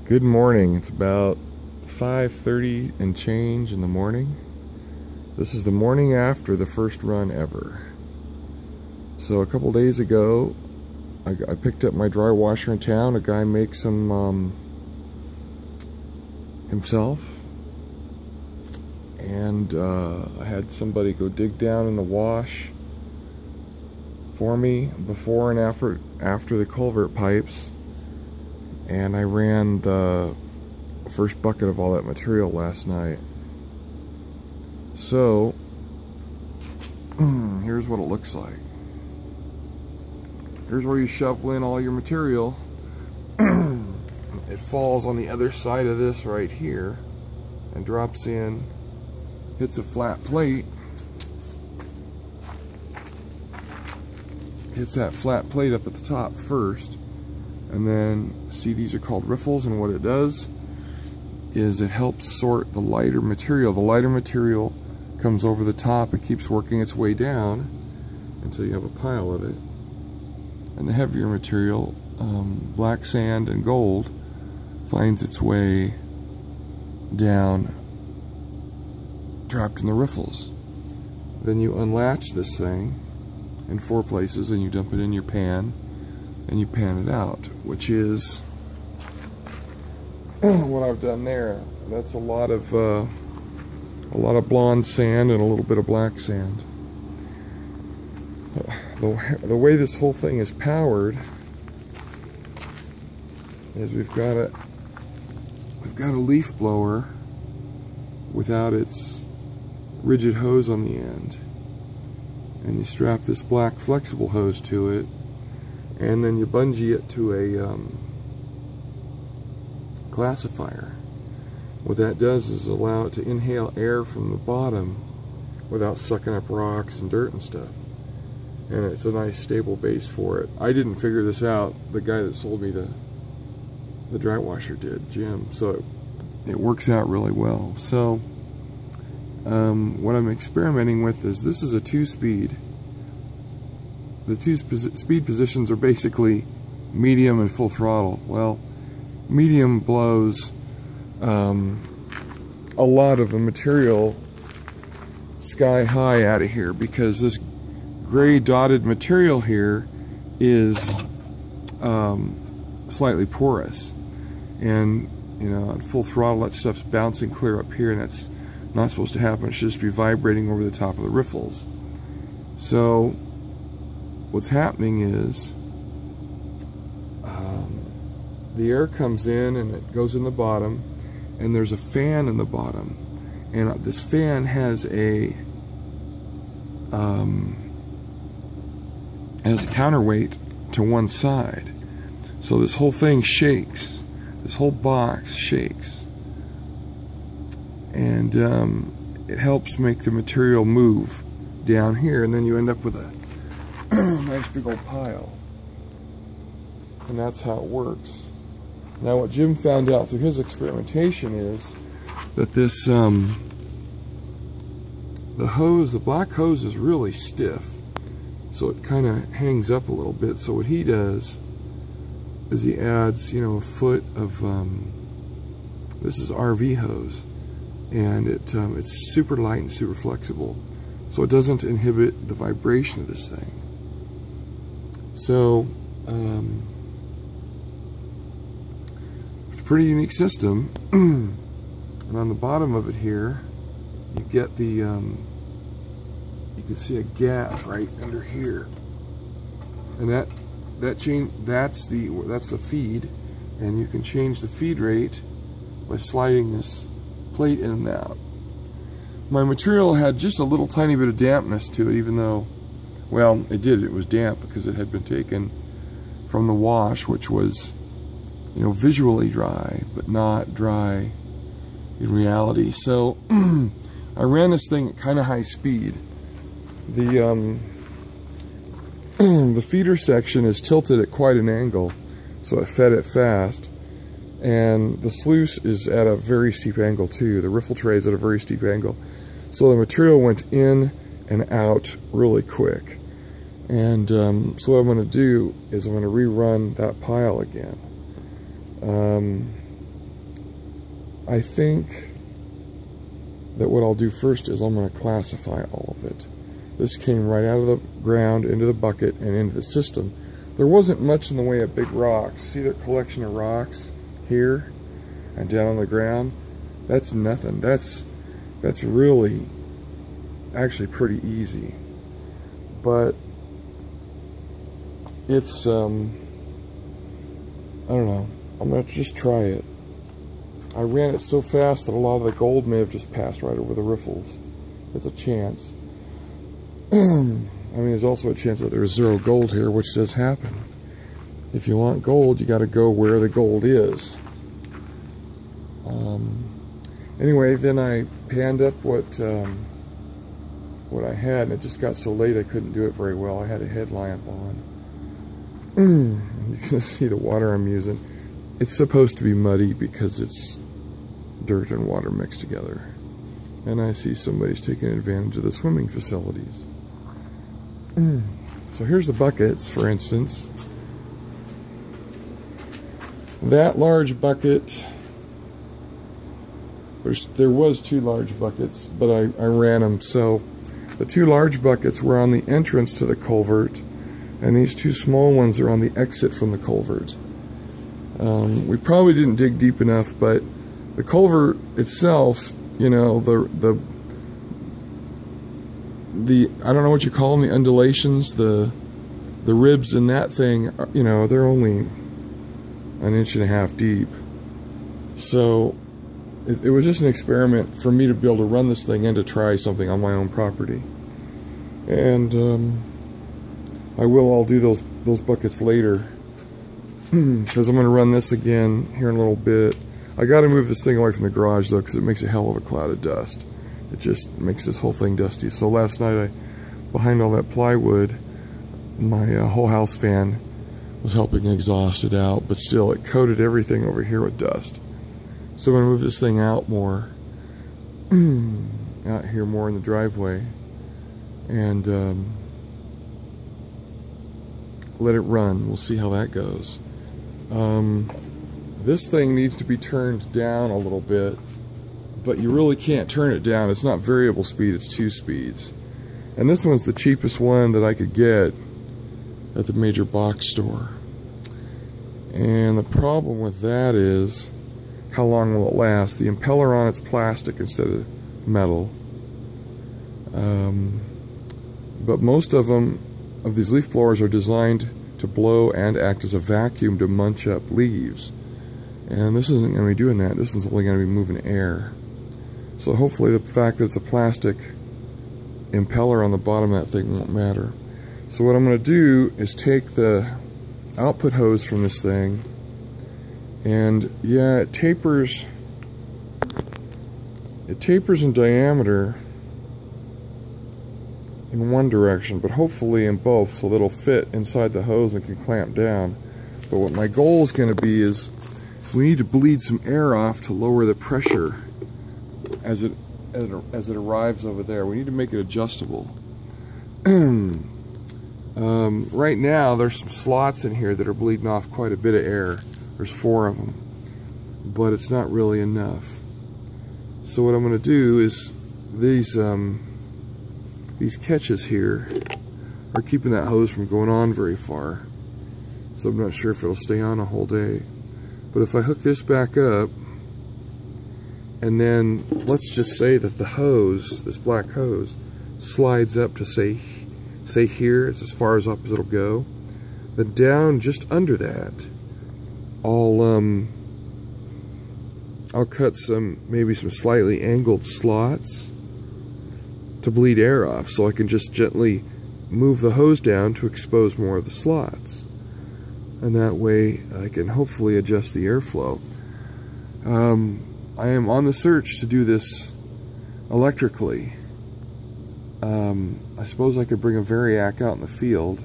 Good morning. It's about 5:30 and change in the morning. This is the morning after the first run ever. So a couple days ago, I picked up my dry washer in town. A guy makes them himself, and I had somebody go dig down in the wash for me before and after the culvert pipes. And I ran the first bucket of all that material last night. So, here's what it looks like. Here's where you shovel in all your material. It falls on the other side of this right here and drops in, hits a flat plate, hits that flat plate up at the top first. And then, see, these are called riffles, and what it does is it helps sort the lighter material. The lighter material comes over the top and keeps working its way down until you have a pile of it. And the heavier material, black sand and gold, finds its way down, trapped in the riffles. Then you unlatch this thing in 4 places and you dump it in your pan. And you pan it out, which is what I've done there. That's a lot of blonde sand and a little bit of black sand. The way this whole thing is powered is we've got a leaf blower without its rigid hose on the end, and you strap this black flexible hose to it. And then you bungee it to a classifier. What that does is allow it to inhale air from the bottom without sucking up rocks and dirt and stuff. And it's a nice stable base for it. I didn't figure this out. The guy that sold me the dry washer did, Jim. So it works out really well. So what I'm experimenting with is, this is a 2-speed. The 2 speed positions are basically medium and full throttle. Well, medium blows a lot of the material sky high out of here, because this gray dotted material here is slightly porous. And, you know, at full throttle, that stuff's bouncing clear up here, and that's not supposed to happen. It should just be vibrating over the top of the riffles. So what's happening is the air comes in and it goes in the bottom, and there's a fan in the bottom, and this fan has a counterweight to one side. So this whole thing shakes. This whole box shakes, and it helps make the material move down here, and then you end up with a nice big old pile. And that's how it works. Now what Jim found out through his experimentation is that this the black hose is really stiff, so it kind of hangs up a little bit. So what he does is he adds, you know, a foot of this is RV hose, and it's super light and super flexible, so it doesn't inhibit the vibration of this thing. So, it's a pretty unique system. And on the bottom of it here, you get the, you can see a gap right under here. And that's the feed, and you can change the feed rate by sliding this plate in and out. My material had just a little tiny bit of dampness to it, even though, well, it was damp because it had been taken from the wash, which was, you know, visually dry, but not dry in reality. So I ran this thing at kind of high speed. The feeder section is tilted at quite an angle, so it fed it fast. And the sluice is at a very steep angle too. The riffle tray is at a very steep angle. So the material went in and out really quick. And so what I'm going to do is I'm going to rerun that pile again. I think that what I'll do first is I'm going to classify all of it. This came right out of the ground into the bucket and into the system. There wasn't much in the way of big rocks. See that collection of rocks here and down on the ground? That's nothing. That's really actually pretty easy. But it's I don't know. I'm gonna just try it. I ran it so fast that a lot of the gold may have just passed right over the riffles. There's a chance. I mean, there's also a chance that there's zero gold here, which does happen. If you want gold, you got to go where the gold is. Anyway, then I panned up what I had, and it just got so late I couldn't do it very well. I had a headlamp on. You can see the water I'm using. It's supposed to be muddy because it's dirt and water mixed together. And I see somebody's taking advantage of the swimming facilities. So here's the buckets, for instance. That large bucket, there was 2 large buckets, but I ran them. So the 2 large buckets were on the entrance to the culvert, and these 2 small ones are on the exit from the culvert. We probably didn't dig deep enough, but the culvert itself, you know, the I don't know what you call them, the undulations, the ribs in that thing, you know, they're only 1.5 inches deep. So it was just an experiment for me to be able to run this thing and to try something on my own property. And I'll do those buckets later, because I'm going to run this again here in a little bit. I got to move this thing away from the garage though, because it makes a hell of a cloud of dust. It just makes this whole thing dusty. So last night, behind all that plywood, my whole house fan was helping exhaust it out, but still it coated everything over here with dust. So I'm going to move this thing out more, out here more in the driveway, and let it run. We'll see how that goes. This thing needs to be turned down a little bit, but you really can't turn it down. It's not variable speed, it's 2 speeds. And this one's the cheapest one that I could get at the major box store. And the problem with that is, how long will it last? The impeller on it's plastic instead of metal. But most of these leaf blowers are designed to blow and act as a vacuum to munch up leaves. And this isn't going to be doing that. This one's only going to be moving air. So hopefully the fact that it's a plastic impeller on the bottom of that thing won't matter. So what I'm going to do is take the output hose from this thing, and yeah, it tapers in diameter in one direction, but hopefully in both, so that it'll fit inside the hose and can clamp down. But what my goal is going to be is, we need to bleed some air off to lower the pressure as it arrives over there. We need to make it adjustable. Right now there's some slots in here that are bleeding off quite a bit of air. There's 4 of them, but it's not really enough. So what I'm going to do is, these catches here are keeping that hose from going on very far. So I'm not sure if it'll stay on a whole day. But if I hook this back up, and then let's just say that the hose, this black hose, slides up to say here, it's as far as up as it'll go. Then down just under that, I'll cut maybe some slightly angled slots to bleed air off, so I can just gently move the hose down to expose more of the slots. And that way I can hopefully adjust the airflow. I am on the search to do this electrically. I suppose I could bring a variac out in the field.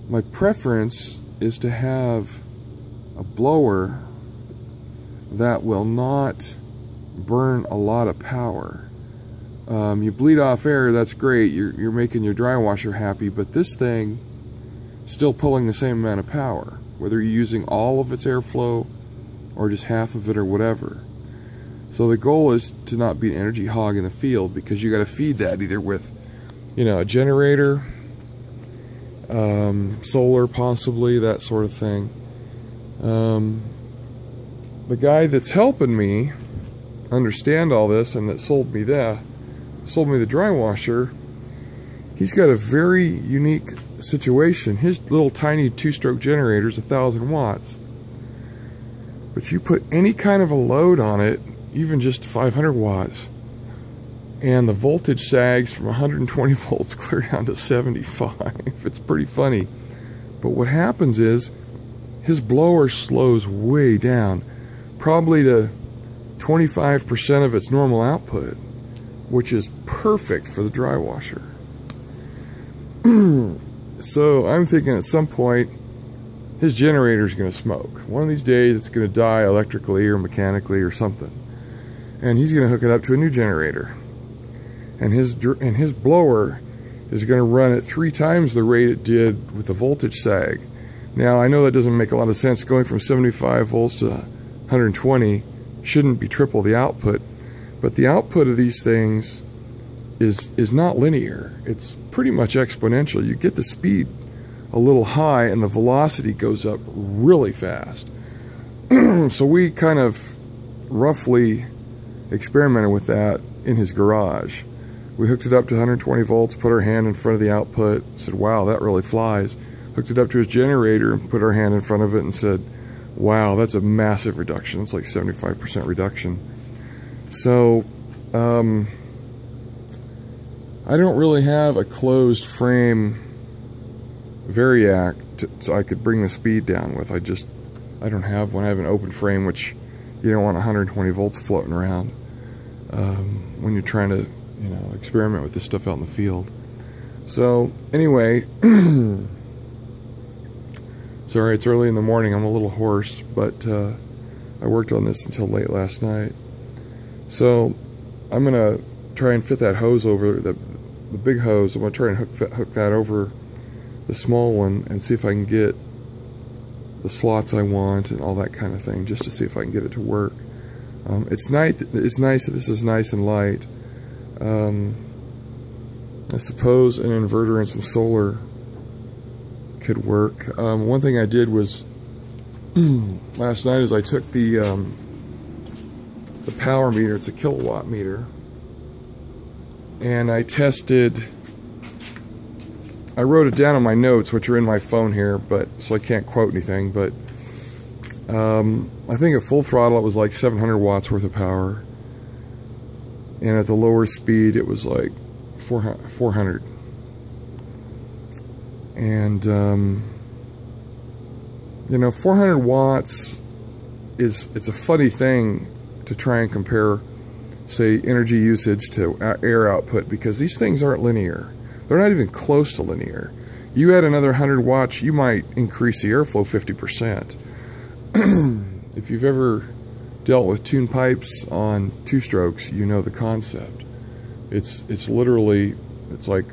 My preference is to have a blower that will not burn a lot of power. You bleed off air, that's great, you're making your drywasher happy, but this thing is still pulling the same amount of power. whether you're using all of its airflow or just half of it or whatever. So the goal is to not be an energy hog in the field, because you got to feed that either with, you know, a generator, solar possibly, that sort of thing. The guy that's helping me understand all this and that sold me the drywasher, he's got a very unique situation. His little tiny 2-stroke generator is 1,000 watts. But you put any kind of a load on it, even just 500 watts, and the voltage sags from 120 volts clear down to 75. It's pretty funny. But what happens is his blower slows way down, probably to 25% of its normal output, which is perfect for the drywasher. So I'm thinking at some point his generator is going to smoke. One of these days it's going to die electrically or mechanically or something, and he's going to hook it up to a new generator, and his blower is going to run at 3 times the rate it did with the voltage sag. Now I know that doesn't make a lot of sense. Going from 75 volts to 120 shouldn't be triple the output, but the output of these things is not linear. It's pretty much exponential. You get the speed a little high and the velocity goes up really fast. So we kind of roughly experimented with that in his garage. We hooked it up to 120 volts, put our hand in front of the output, said, wow, that really flies. Hooked it up to his generator and put our hand in front of it and said, wow, that's a massive reduction. It's like 75% reduction. So, I don't really have a closed frame variac so I could bring the speed down with. I don't have one. I have an open frame, which you don't want 120 volts floating around when you're trying to, you know, experiment with this stuff out in the field. So anyway, sorry, it's early in the morning. I'm a little hoarse, but I worked on this until late last night. So I'm gonna try and fit that hose over the big hose. I'm gonna try and hook that over the small one and see if I can get the slots I want and all that kind of thing, just to see if I can get it to work. It's nice that this is nice and light. I suppose an inverter and some solar could work. One thing I did was last night is I took the power meter. It's a kilowatt meter, and I tested. I wrote it down on my notes, which are in my phone here, but so I can't quote anything. But I think at full throttle it was like 700 watts worth of power, and at the lower speed it was like 400. And you know, 400 watts it's a funny thing to try and compare, say, energy usage to air output, because these things aren't linear. They're not even close to linear. You add another 100 watts, you might increase the airflow 50%. If you've ever dealt with tuned pipes on 2-strokes, you know the concept. It's literally, it's like,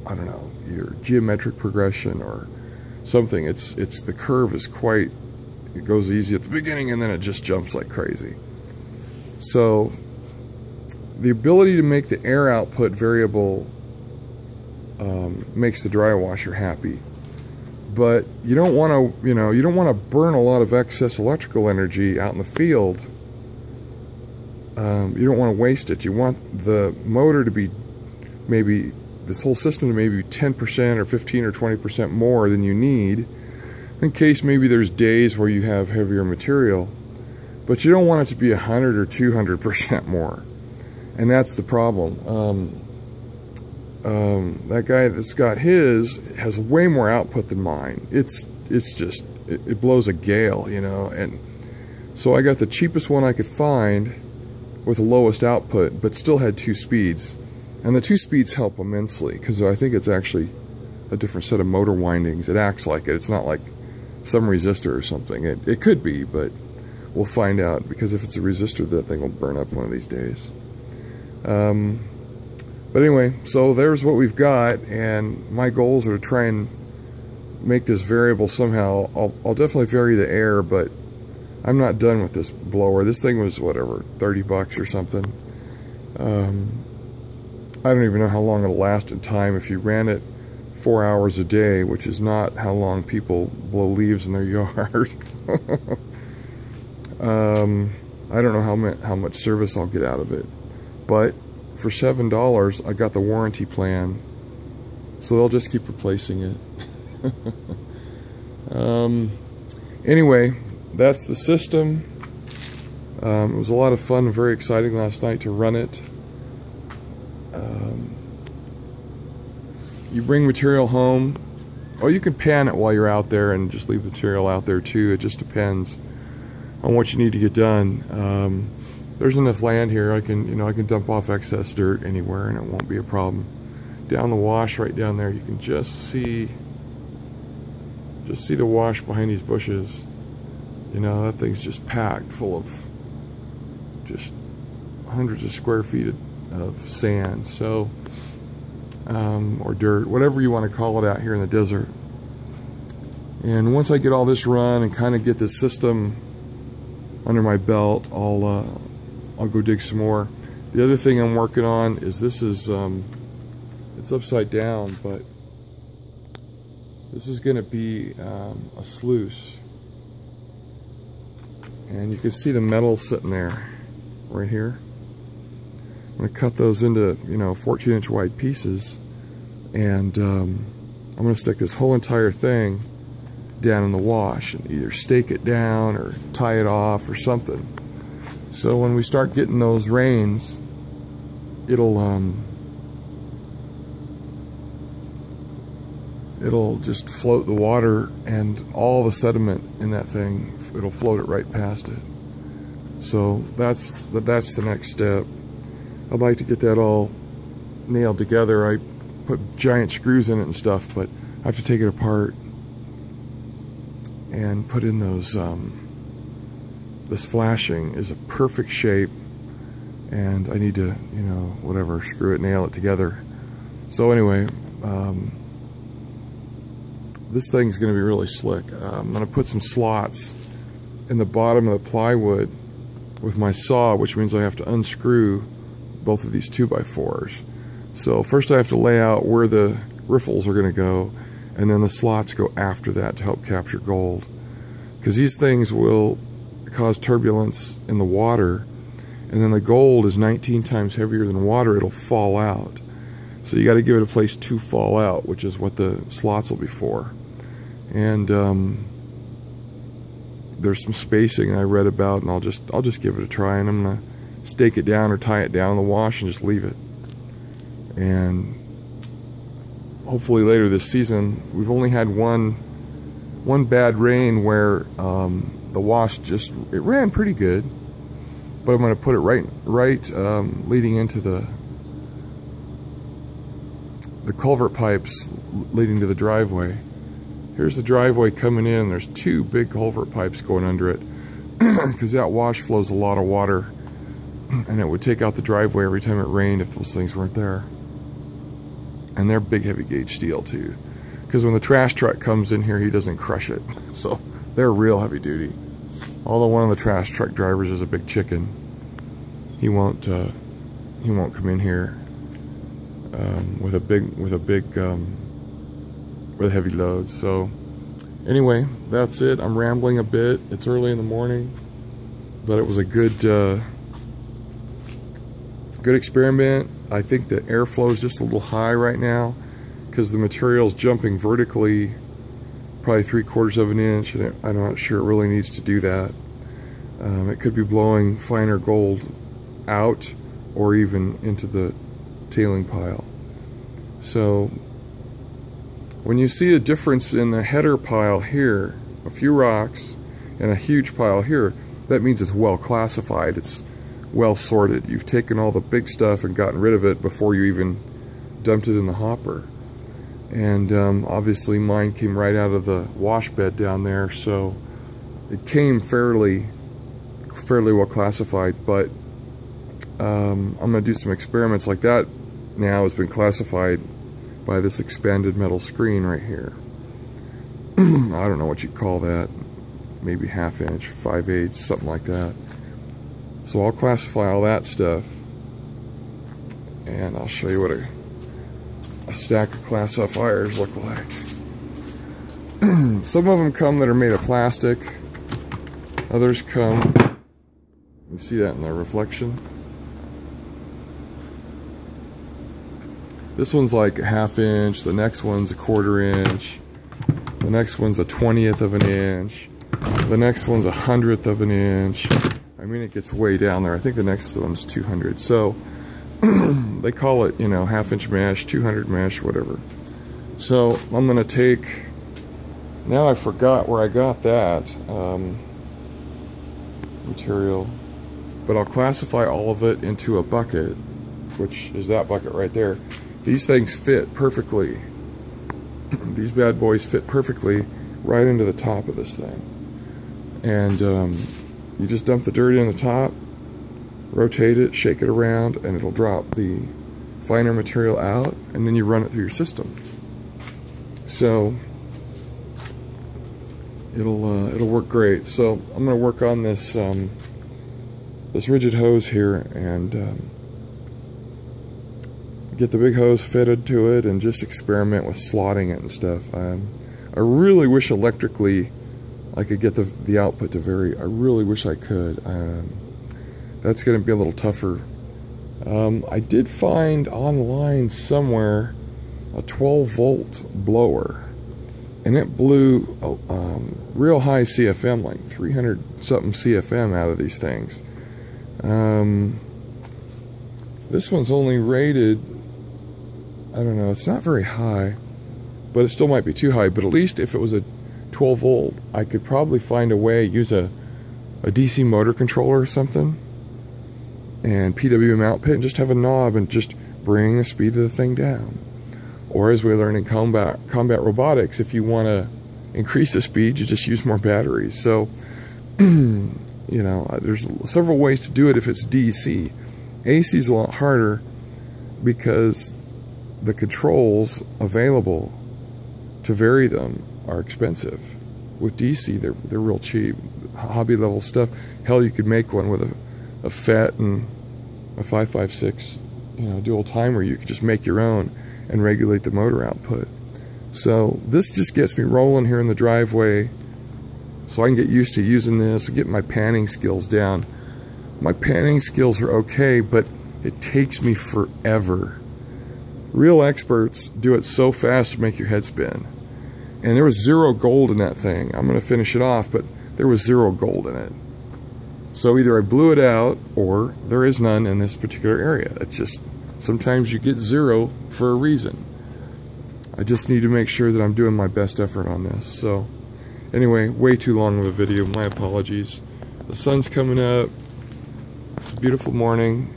I don't know, your geometric progression or something. It's the curve is quite, it goes easy at the beginning and then it just jumps like crazy. So the ability to make the air output variable makes the drywasher happy, but you don't want to, you know, you don't want to burn a lot of excess electrical energy out in the field. You don't want to waste it. You want the motor to be maybe, this whole system to maybe 10% or 15 or 20% more than you need, in case maybe there's days where you have heavier material, but you don't want it to be 100 or 200% more. And that's the problem. That guy that's got his has way more output than mine. It's just, it blows a gale, you know. And so I got the cheapest one I could find with the lowest output, but still had 2 speeds. And the 2 speeds help immensely, because I think it's actually a different set of motor windings. It acts like it. It's not like some resistor or something. It could be, but we'll find out, because if it's a resistor, that thing will burn up one of these days. But anyway, so there's what we've got, and my goals are to try and make this variable somehow. I'll definitely vary the air, but I'm not done with this blower. This thing was, whatever, 30 bucks or something. I don't even know how long it'll last in time if you ran it 4 hours a day, which is not how long people blow leaves in their yard. I don't know how much service I'll get out of it, but for $7 I got the warranty plan, so they'll just keep replacing it. Anyway, that's the system. It was a lot of fun and very exciting last night to run it. You bring material home, or you can pan it while you're out there and just leave the material out there too. It just depends on what you need to get done. There's enough land here. I can dump off excess dirt anywhere and it won't be a problem. Down the wash right down there, you can just see the wash behind these bushes. You know, that thing's just packed full of just hundreds of square feet of sand. So, or dirt, whatever you want to call it out here in the desert. And once I get all this run and kind of get this system under my belt, I'll go dig some more. The other thing I'm working on is this is it's upside down, but this is going to be a sluice, and you can see the metal sitting there right here. I'm going to cut those into 14-inch wide pieces, and I'm going to stick this whole entire thing down in the wash and either stake it down or tie it off or something. So when we start getting those rains, it'll just float the water, and all the sediment in that thing, it'll float it right past it. So that's the next step. I'd like to get that all nailed together. I put giant screws in it and stuff, but I have to take it apart and put in those. This flashing is a perfect shape, and I need to, whatever, screw it, nail it together. So anyway, this thing's going to be really slick. I'm going to put some slots in the bottom of the plywood with my saw, which means I have to unscrew both of these 2x4s. So first I have to lay out where the riffles are going to go, and then the slots go after that to help capture gold. Because these things will cause turbulence in the water, and then the gold is 19 times heavier than water. It'll fall out. So you got to give it a place to fall out, which is what the slots will be for. And there's some spacing I read about, and I'll just give it a try, and I'm gonna stake it down or tie it down in the wash and just leave it. And hopefully later this season, we've only had one bad rain where the wash it ran pretty good, but I'm going to put it right leading into the culvert pipes leading to the driveway. Here's the driveway coming in. There's two big culvert pipes going under it because that wash flows a lot of water, and it would take out the driveway every time it rained if those things weren't there. And they're big heavy gauge steel too, because when the trash truck comes in here, he doesn't crush it. So they're real heavy duty. Although one of the trash truck drivers is a big chicken, he won't come in here with heavy loads. So anyway, that's it. I'm rambling a bit. It's early in the morning, but it was a good experiment. I think the airflow is just a little high right now because the material's jumping vertically probably 3/4 of an inch, and I'm not sure it really needs to do that. It could be blowing finer gold out or even into the tailing pile. So when you see a difference in the header pile here, a few rocks and a huge pile here, that means it's well classified, it's well sorted. You've taken all the big stuff and gotten rid of it before you even dumped it in the hopper. And obviously mine came right out of the wash bed down there, so it came fairly well classified. But I'm going to do some experiments like that now. Has been classified by this expanded metal screen right here. I don't know what you'd call that, maybe 1/2 inch, 5/8, something like that. So I'll classify all that stuff, and I'll show you what a stack of classifiers look like. Some of them come that are made of plastic, others come, you see that in the reflection. This one's like 1/2 inch, the next one's a 1/4 inch, the next one's a 1/20th of an inch, the next one's a 100th of an inch. I mean, it gets way down there. I think the next one's 200. So they call it, you know, 1/2 inch mesh, 200 mesh, whatever. So I'm gonna take, now I forgot where I got that material, but I'll classify all of it into a bucket, which is that bucket right there. These things fit perfectly. These bad boys fit perfectly right into the top of this thing. And you just dump the dirt in the top, rotate it, shake it around, and it'll drop the finer material out, and then you run it through your system. So it'll work great. So I'm going to work on this this rigid hose here, and get the big hose fitted to it, and just experiment with slotting it and stuff. I really wish electrically I could get the output to vary. I really wish I could. That's going to be a little tougher. I did find online somewhere a 12-volt blower, and it blew real high CFM, like 300 something CFM out of these things. This one's only rated, I don't know, it's not very high, but it still might be too high. But at least if it was a 12 volt, I could probably find a way, use a DC motor controller or something, and PWM output, and just have a knob and just bring the speed of the thing down. Or as we learn in combat robotics, if you want to increase the speed, you just use more batteries. So, you know, there's several ways to do it if it's DC. AC is a lot harder because the controls available to vary them are expensive. With DC, they're real cheap. Hobby level stuff. Hell, you could make one with a FET and a 556, you know, dual timer. You could just make your own and regulate the motor output. So this just gets me rolling here in the driveway, so I can get used to using this, get my panning skills down. My panning skills are okay, but it takes me forever. Real experts do it so fast to make your head spin. And there was 0 gold in that thing. I'm going to finish it off, but there was 0 gold in it. So either I blew it out, or there is none in this particular area. It's just, sometimes you get 0 for a reason. I just need to make sure that I'm doing my best effort on this. So anyway, way too long of a video. My apologies. The sun's coming up. It's a beautiful morning.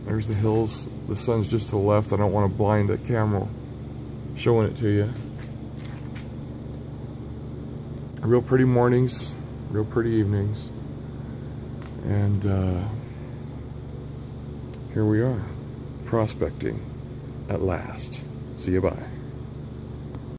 There's the hills. The sun's just to the left. I don't want to blind the camera showing it to you. Real pretty mornings, real pretty evenings. And here we are, prospecting at last. See you, bye.